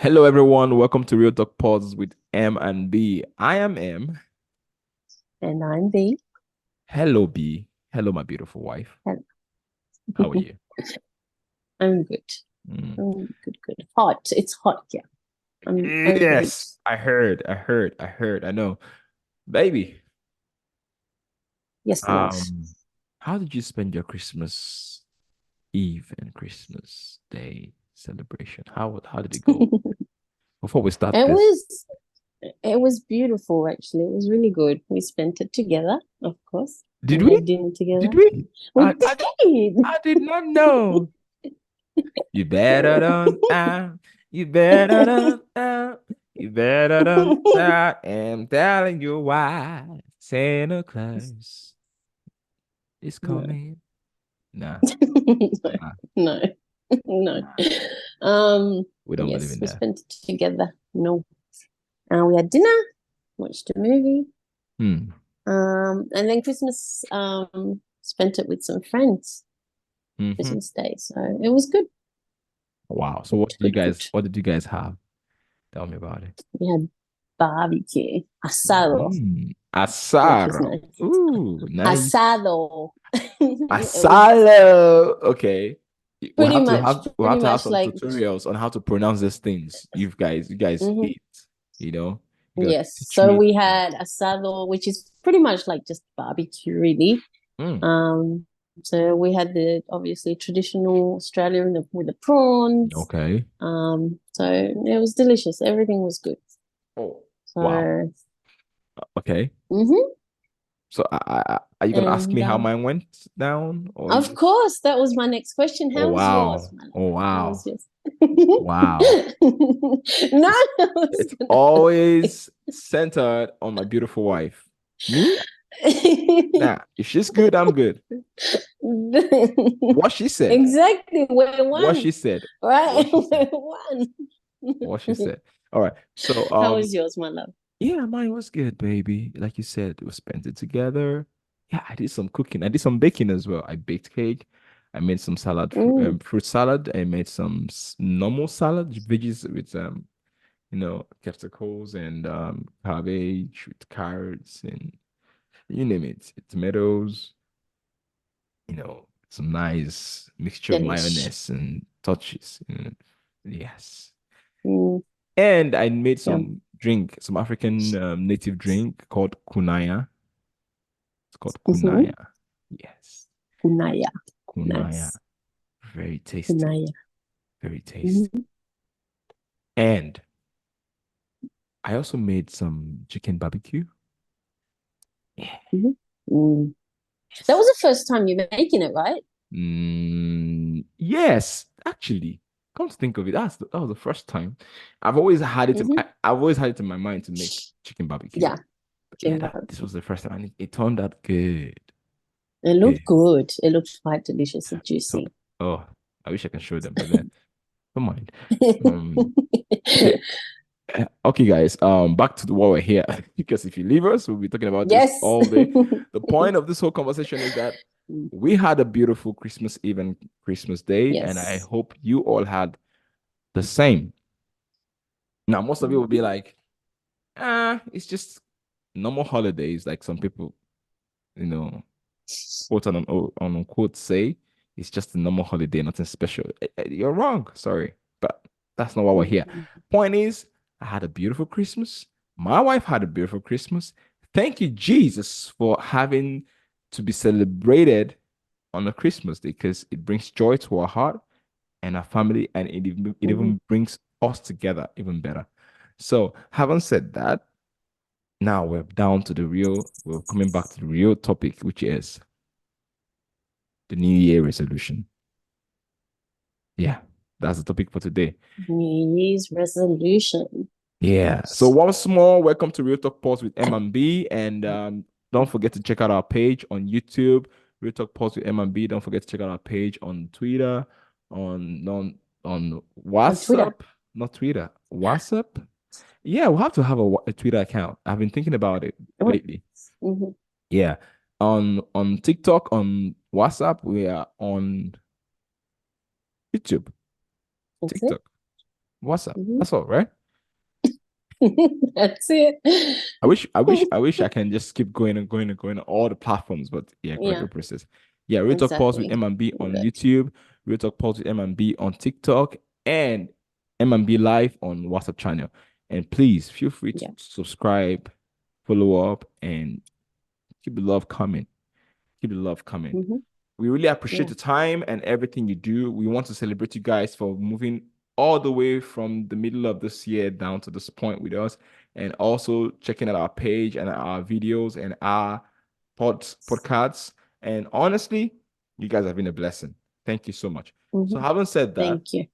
Hello, everyone. Welcome to Real Talk Pods with M and B. I am M. And I'm B. Hello, B. Hello, my beautiful wife. Hello. How are you? I'm good. Mm. Good. Hot. It's hot here. I'm good. Yes, I know. Baby, Yes, my love. um, how did you spend your Christmas Eve and Christmas Day celebration? How did it go? Before we start It this, was it was beautiful actually. It was really good. We spent it together, of course. did We we? had dinner Did together. we? We did. I did not know. You better don't you better don't you better don't I'm telling you why Santa Claus is No. coming. Nah, nah, No. No. nah. We don't believe Yes, in we that. spent it together. No. We had dinner, watched a movie. Hmm. And then Christmas, spent it with some friends, Mm-hmm. Christmas Day. So it was good. Wow. So Good, good, good. what did you guys have? Tell me about it. We had barbecue, asado, which was Asaro. nice. Ooh, nice. Asado. It was Asalo. Okay. We'll pretty have to have much some like, tutorials on how to pronounce these things. You guys mhm, eat, you know. You gotta yes. teach So me. we had asado, which is pretty much like just barbecue, really. Mm, Um, so we had the obviously traditional Australian with the prawns. okay. So it was delicious. Everything was good. Oh, wow. So, Okay. mhm. So are you gonna ask me And how mine went down, or you of just? course, that was my next question. Oh How was yours, wow. my love? Oh How was wow. yours? Wow. No, It's I was it's gonna always centered on my beautiful wife. Me? say. Nah. If she's good, I'm good. What she said. Exactly, we're What one, she said. right? What she said. We're one. What she said. All right. So How was yours, my love? yeah, mine was good, baby. Like you said, we spent it together. Yeah, I did some cooking. I did some baking as well. I baked cake. I made some Mm, fruit salad. I made some normal salad, veggies with capsicles and cabbage with carrots and you name it, tomatoes. Some nice mixture of delish. mayonnaise and touches. Yes. Mm, And I made yum. some African native drink called kunaya. It's called Mm-hmm. kunaya. Yes, Kunaya. kunaya. Nice. Very tasty. Kunaya. Very tasty. Mm-hmm. And I also made some chicken barbecue. Yeah. Mm-hmm. Mm. That was Yes. the first time you're making it, right? Yes, actually, come to think of it, that was the first time. Mm-hmm. I've always had it in my mind to make chicken barbecue. Yeah, But yeah, chicken this barbecue. was the first time, and it turned out good. It Good. looked good. It looked quite delicious and So, juicy. oh, I wish I can show them, but then don't mind. Um, okay, okay, guys. Back to what we're here because if you leave us, we'll be talking about this Yes. all day. The point of this whole conversation is that we had a beautiful Christmas Eve and Christmas Day, and I Yes. hope you all had the same. Now, most of you will be Mhm. like, it's just normal holidays, like some people, you know, quote on unquote say it's just a normal holiday, nothing special. You're wrong. Sorry, but that's not why we're here. Mhm. Point is, I had a beautiful Christmas. My wife had a beautiful Christmas. Thank you, Jesus, for having to be celebrated on a Christmas day because it brings joy to our heart and our family, and it Mhm. even brings us together even better. So, having said that, now we're coming back to the real topic, which is the New Year resolution. Yeah, that's the topic for today. New Year's resolution. Yeah. So once more, welcome to Real Talk Pulse with M and B, and don't forget to check out our page on YouTube, Real Talk Pulse with M and B. Don't forget to check out our page on Twitter, on On Twitter. WhatsApp, not Twitter, WhatsApp. Yeah, we'll have to have a Twitter account. I've been thinking about it lately. Mhm. Yeah. On TikTok, on WhatsApp, we are on YouTube, That's it. TikTok. WhatsApp. Mhm. That's all, right? That's it. I wish I can just keep going and going and going on all the platforms, but yeah, Yeah, gradual process. Yeah, Real Talk Pulse with exactly. M&B Love on it. YouTube, Real Talk Pulse with M&B on TikTok, and M&B Live on WhatsApp channel. And please feel free to Yeah. subscribe, follow up, and keep the love coming. Keep the love coming. Hmm. We really appreciate Yeah. the time and everything you do. We want to celebrate you guys for moving all the way from the middle of this year down to this point with us, and also checking out our page and our videos and our podcasts. And honestly, you guys have been a blessing. Thank you so much. So, Hmm. having said that, Thank you.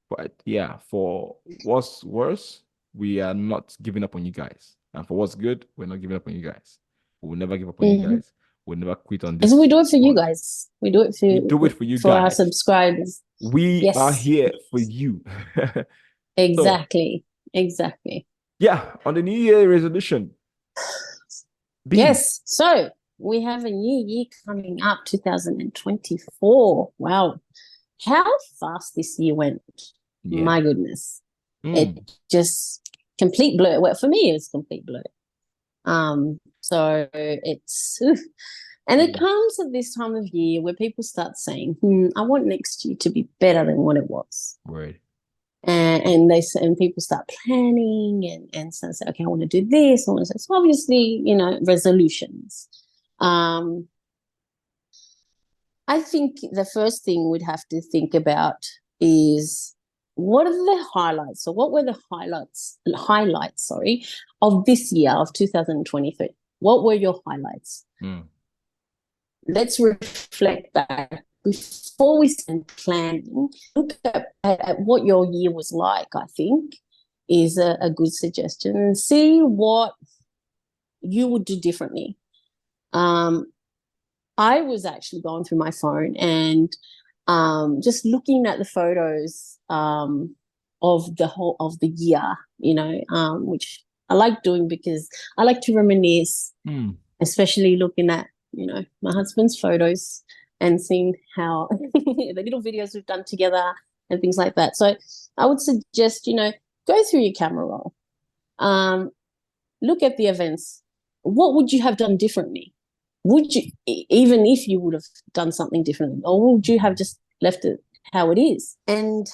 but yeah, for what's worse, we are not giving up on you guys. And for what's good, we're not giving up on you guys. We will never give up on you Hmm. guys. We'll never quit on And so we this do it for you pod. guys. We do it We do it for you for our guys. subscribers. We are Yes, here for you. So, exactly. Exactly. yeah, on the New Year resolution, B. Yes. So we have a new year coming up, 2024. Wow. How fast this year went. Yeah. My goodness. It Mm, just complete blur. Well, for me, it's complete blur. So it's oof. And it mm, comes at this time of year where people start saying, I want next year to be better than what it was. word. And they say, and people start planning and so say, okay, I want to do this. I want to say, so obviously, resolutions. Um, I think the first thing we'd have to think about is what are the highlights? So what were the highlights, sorry, of this year of 2023? What were your highlights? Mm, Let's reflect back before we start planning. Look at what your year was like, I think, is a good suggestion, and see what you would do differently. Um, I was actually going through my phone and just looking at the photos of the whole of the year, which I like doing because I like to reminisce, mm, especially looking at my husband's photos and seeing how the little videos we've done together and things like that. So I would suggest go through your camera roll, um, look at the events. What would you have done differently? Would you, even if you would have done something differently, or would you have just left it how it is? And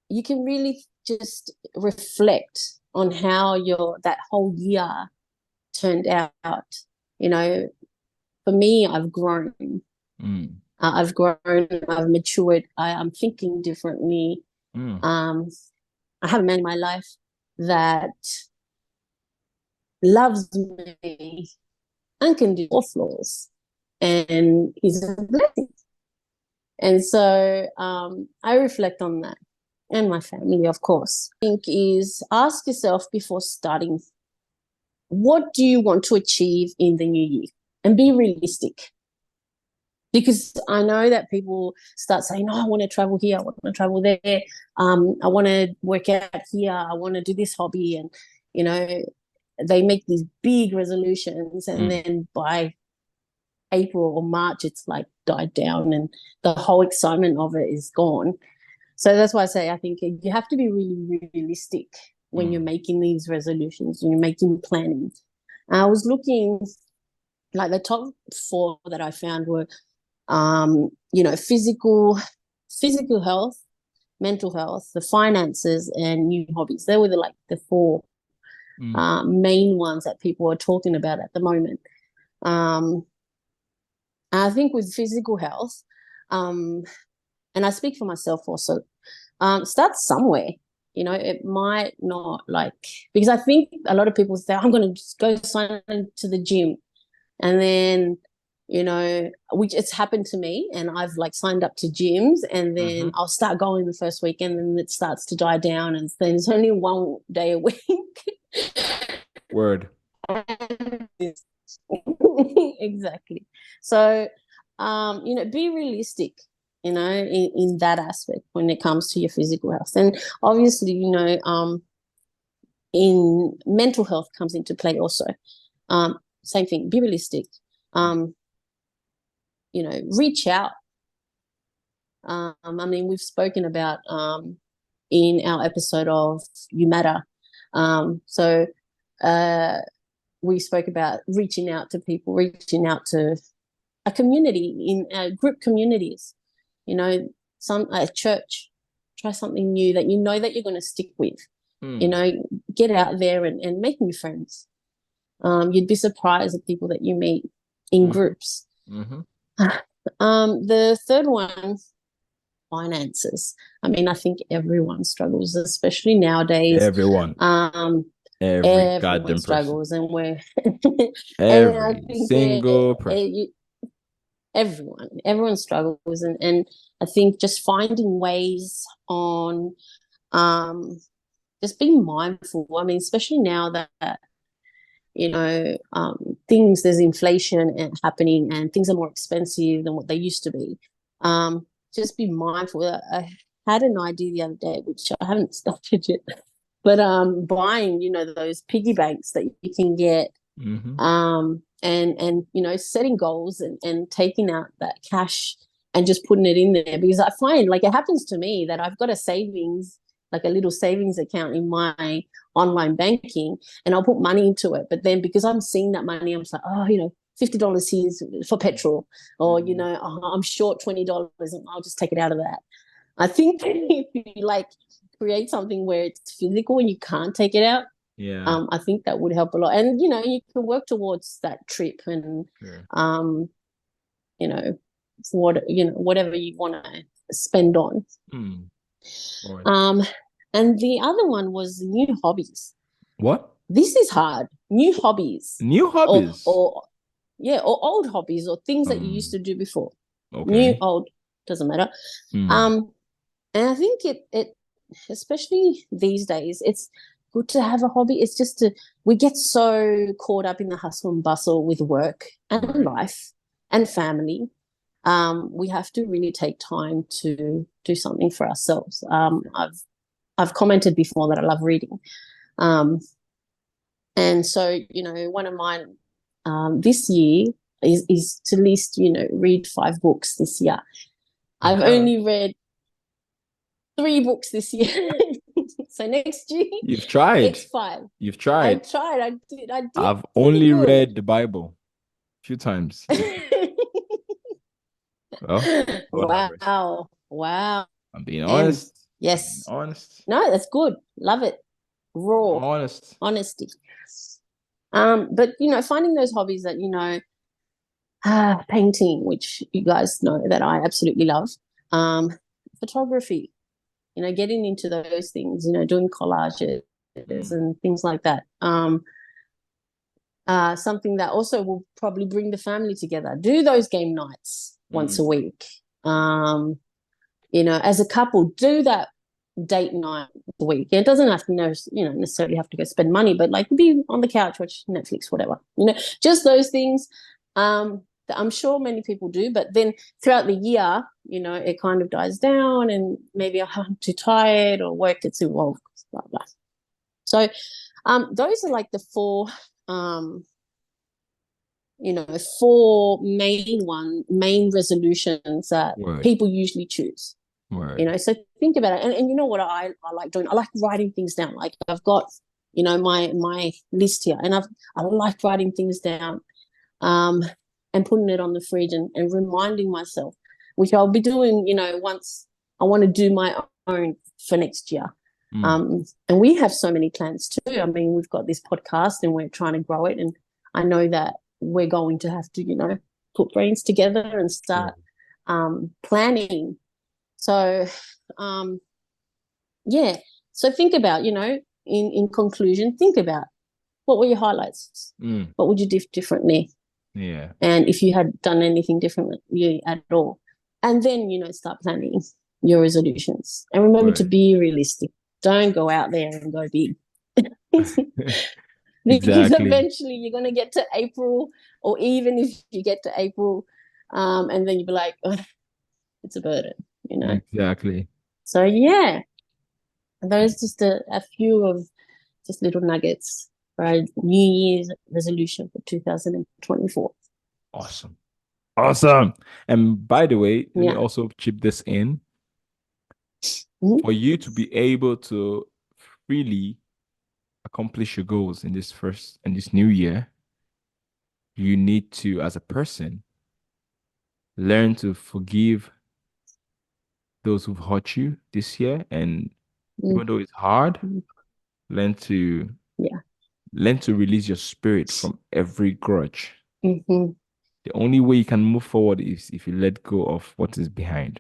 you can really just reflect on how that whole year turned out. You know, for me, I've grown. mm, I've grown. I've matured. I'm thinking differently. mm, Um, I have a man in my life that loves me and can do all flaws, and he's a blessing. And so I reflect on that, and my family, of course. I think is ask yourself before starting, what do you want to achieve in the new year, and be realistic. Because I know that people start saying, "No, I want to travel here. I want to travel there. I want to work out here. I want to do this hobby." And you know, they make these big resolutions, and mm, then by April or March, it's like died down, and the whole excitement of it is gone. So that's why I say I think you have to be really realistic when you're mm, making these resolutions, when you're making planning. I was looking, like the top four that I found were physical health, mental health, the finances, and new hobbies. They were the four mm, main ones that people are talking about at the moment. Um, I think with physical health, um, and I speak for myself also, start somewhere. It might not because I think a lot of people say, I'm going to just go sign into the gym. And then, which it's happened to me, and I've signed up to gyms, and then mhm. I'll start going the first week, and then it starts to die down, and then it's only one day a week. Word. Exactly. So, be realistic, in that aspect when it comes to your physical health. And obviously, in mental health comes into play also. Same thing, be realistic. Um, reach out. I mean, we've spoken about in our episode of You Matter. So we spoke about reaching out to people, reaching out to a community in group communities, a church, try something new that you know that you're going to stick with, get out there and make new friends. You'd be surprised at people that you meet in groups. The third one, finances. I mean, I think everyone struggles, especially nowadays. Every Everyone goddamn struggles, person. and we're Every single person. Everyone struggles, and I think just finding ways on just being mindful. I mean, especially now that there's inflation happening and things are more expensive than what they used to be. Just be mindful. I had an idea the other day, which I haven't started yet, but buying, those piggy banks that you can get, and setting goals and taking out that cash and just putting it in there, because I find, like, it happens to me that I've got a little savings account in my online banking, and I'll put money into it. But then because I'm seeing that money, I'm just like, $50 here for petrol, or I'm short $20, and I'll just take it out of that. I think if you create something where it's physical and you can't take it out, I think that would help a lot. And you can work towards that trip, and whatever you want to spend on. And the other one was new hobbies. What? This is hard. New hobbies. New hobbies. Or old hobbies, or things that you used to do before. Okay. New, old, doesn't matter. And I think it especially these days, it's good to have a hobby. It's just we get so caught up in the hustle and bustle with work and life and family. We have to really take time to do something for ourselves. I've commented before that I love reading. And so, one of mine this year is to at least, read 5 books this year. I've only read 3 books this year. So next year, you've tried. It's 5. You've tried. I tried. I did. I've only read the Bible a few times. Wow. I'm being honest. Yes. Honest. No, that's good. Love it. Raw. Honesty. But finding those hobbies that painting, which you guys know that I absolutely love. Photography. Getting into those things. Doing collages and things like that. Something that also will probably bring the family together. Do those game nights once a week. As a couple, do that date night a week. It doesn't have to necessarily have to go spend money, but be on the couch, watch Netflix, whatever. Just those things that I'm sure many people do. But then throughout the year, it kind of dies down, and maybe I'm too tired or work gets involved, blah blah. So those are the 4 4 main resolutions that people usually choose. So think about it. And you know what I like doing? I like writing things down. I've got, my list here, and I like writing things down and putting it on the fridge and reminding myself, which I'll be doing, once I want to do my own for next year. And we have so many plans too. I mean, we've got this podcast and we're trying to grow it. And I know that we're going to have to, put brains together and start planning. So, So think about, in conclusion, think about what were your highlights? What would you do differently? Yeah. And if you had done anything differently at all. And then, start planning your resolutions. And remember to be realistic. Don't go out there and go big. Because eventually you're going to get to April, or even if you get to April, and then you'll be like, oh, it's a burden, Exactly. So, yeah, those just a few of just little nuggets for our New Year's resolution for 2024. Awesome. And by the way, let me also chip this in. Mhm. For you to be able to freely accomplish your goals in this new year, you need to, as a person, learn to forgive those who've hurt you this year. And Mm. even though it's hard, Mm. learn to Yeah. release your spirit from every grudge. Hmm. The only way you can move forward is if you let go of what is behind.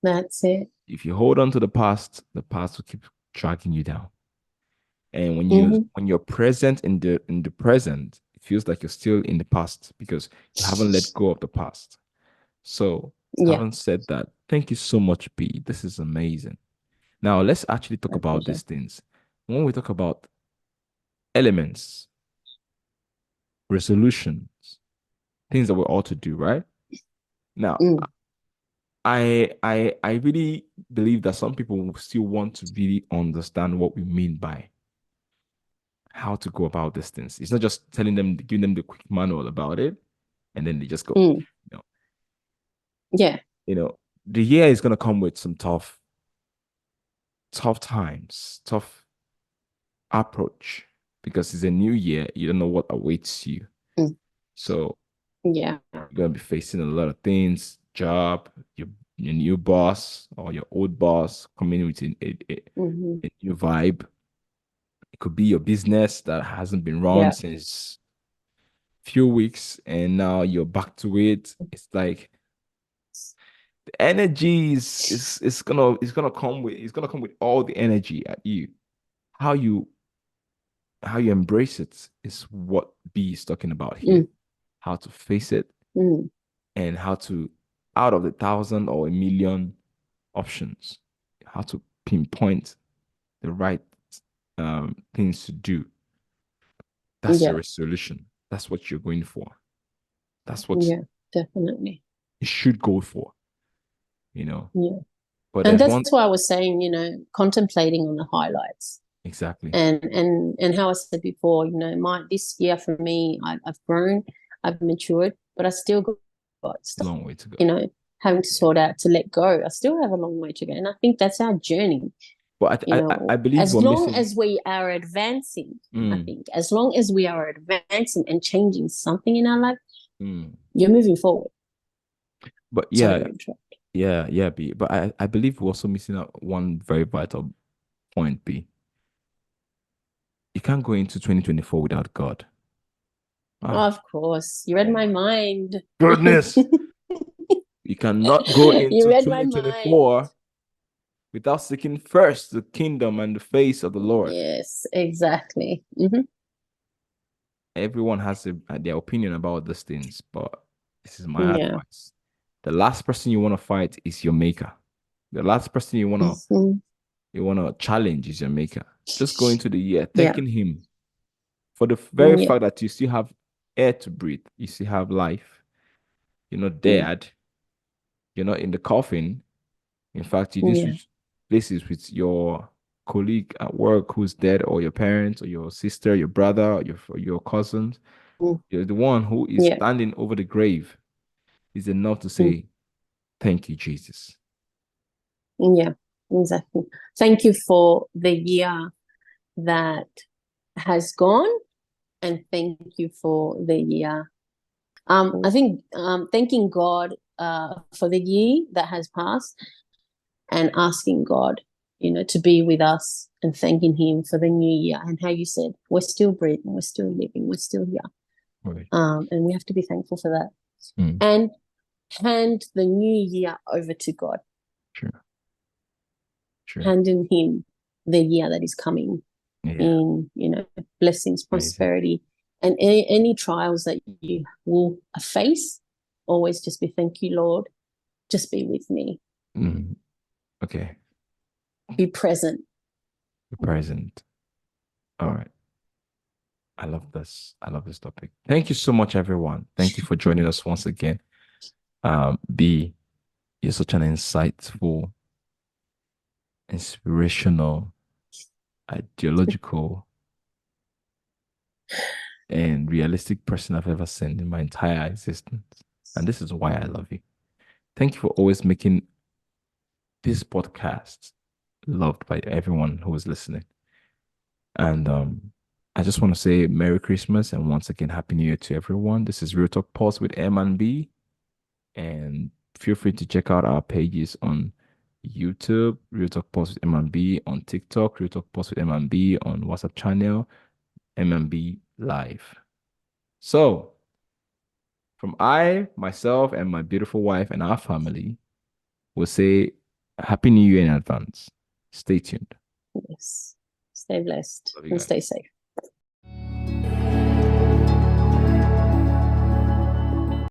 That's it. If you hold on to the past will keep dragging you down. And Hmm. when you're present in the present, it feels like you're still in the past because you haven't let go of the past. So, Yeah. having said that, thank you so much, B. This is amazing. Now, let's actually talk My about pleasure. these things. When we talk about elements, resolutions, things that we're all to do, right? Now, Mm. I really believe that some people will still want to really understand what we mean by how to go about these things. It's not just telling them, giving them the quick manual about it, and then they just go. Mm. You know, Yeah. the year is gonna come with some tough times, tough approach because it's a new year. You don't know what awaits you. Mm. So Yeah. you're gonna be facing a lot of things, job, your new boss or your old boss coming with Hmm. a new vibe. It could be your business that hasn't been run Yeah. since few weeks and now you're back to it. It's like the energy is gonna come with all the energy at you. How you embrace it is what B is talking about here. Mm. How to face it Mm. and how to, out of the thousand or a million options, how to pinpoint the right things to do. That's your Yeah. resolution. That's what you're going for. That's what Yeah. Definitely. you should go for, you know. Yeah. But And there's that's one why I was saying, contemplating on the highlights. exactly. And how I said before, my this year for me, I've grown, I've matured, but I still got stuff, Long way to go. having to Yeah. sort out to let go. I still have a long way to go, and I think that's our journey. But I believe As we're long missing. as we are advancing, I Mm, think as long as we are advancing and changing something in our life, mm. you're moving forward. But Sorry yeah, to interrupt. yeah, B. But I believe we're also missing out one very vital point, B. You can't go into 2024 without God. Ah, Of course, you read oh my my mind. goodness. You cannot go You into read my mind. 2024 without seeking first the kingdom and the face of the Lord. Yes, exactly. Everyone has their opinion about these things, but this is my Yeah. advice. The last person you want to fight is your maker. The last person Mhm. you want to challenge is your maker. Just go into the year Yeah. thanking him for the very Yeah. fact that you still have air to breathe, you still have life. You're not Mm. dead. You're not in the coffin. In fact, you do Yeah. switch places with your colleague at work who's dead, or your parents, or your sister, your brother, or your cousins. Mm. You're the one who is Yeah. standing over the grave. Is enough to Mm. say, thank you, Jesus. Yeah. Exactly. Thank you for the year that has gone, and thank you for the year. I think thanking God for the year that has passed, and asking God, to be with us, and thanking Him for the new year. And how you said, we're still breathing, we're still living, we're still here. Right. And we have to be thankful for that. Mm, And hand the new year over to God, sure. Sure. handing Him the year that is coming Yeah. in, blessings, Amazing. prosperity, and any trials that you will face. Always just be, thank you, Lord. Just be with me. Mm, okay. Be present. The present. All right. I love this. I love this topic. Thank you so much, everyone. Thank you for joining us once again. B, you're such an insightful, inspirational, ideological, and realistic person I've ever seen in my entire existence. And this is why I love you. Thank you for always making this podcast loved by everyone who is listening. And I just want to say Merry Christmas and once again Happy New Year to everyone. This is Real Talk Pulse with M and B. And feel free to check out our pages on YouTube, Real Talk Pulse with M and B, on TikTok, Real Talk Pulse with M and B, on WhatsApp channel, M and B Live. So, from I, myself, and my beautiful wife and our family, will say Happy New Year in advance. Stay tuned. Yes. Stay blessed Love you and guys. stay safe.